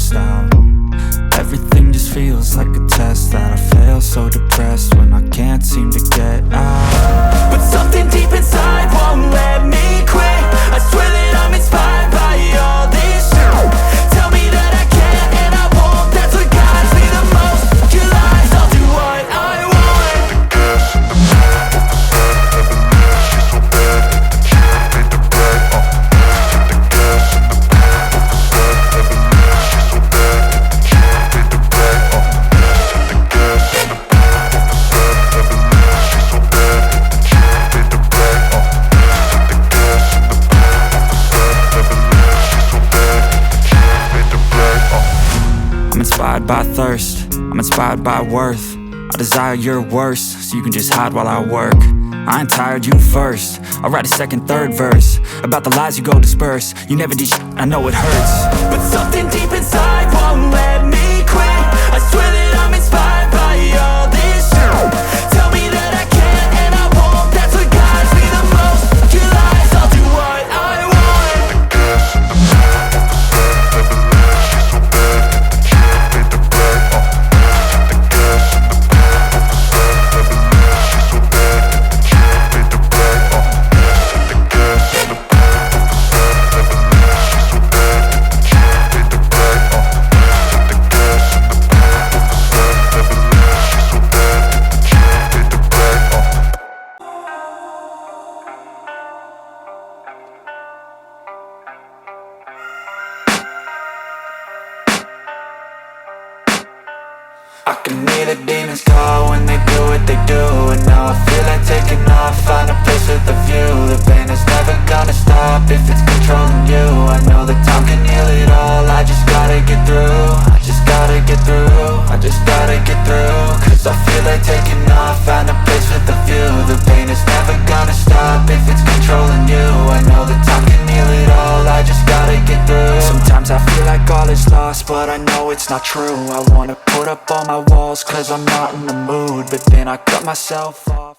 stressed out. Everything just feels like a test that I fail. So depressed when I can't seem to get out. But something deep inside won't let me quit. I swear that I'm inspired by all this shit. Tell me that I can't and I won't. That's what guides me the most. Your lies, I'll do what I want. The gas in the back of the set, never leave, she's so bad. She made the bread, the gas in the back of the set, never leave, she's so bad. She made the bread, the gas in the back of the set, never leave, she's so bad. She made the bread, the gas in the back of the set, never leave, she's so bad. She made the bread, I'm inspired by thirst, I'm inspired by worth. I desire your worst, so you can just hide while I work. I ain't tired, you first. I'll write a second, third verse about the lies you go disperse. You never did shit, I know it hurts. But something deep inside won't let me quit. I swear that I'm inspired by all this shit. Tell me that I can't and I won't. That's what guides me the most. Your lies, I'll do what I want. the gas in the back of the set, never leave, she's so bad. She made the bread, the gas in the back of the set, never leave, she's so bad. She made the bread, the gas in the back of the set, never leave, she's so bad. She made the bread, the gas in the back of the set, never leave, she's so bad. She made the bread, I can hear the demons call when they do what they do. And now I feel like taking off, find a place with a view. The pain is never gonna stop if it's controlling you. I know that time can heal it all, I just gotta get through. I just gotta get through, I just gotta get through. Cause I feel like taking off, find a place with a view. The pain is never gonna stop if it's controlling you. I know that time can heal it all, I just gotta get through. Sometimes I feel like all is lost, but I know it's not true. I wanna put up all my walls cause I'm not in the mood, but then I cut myself off.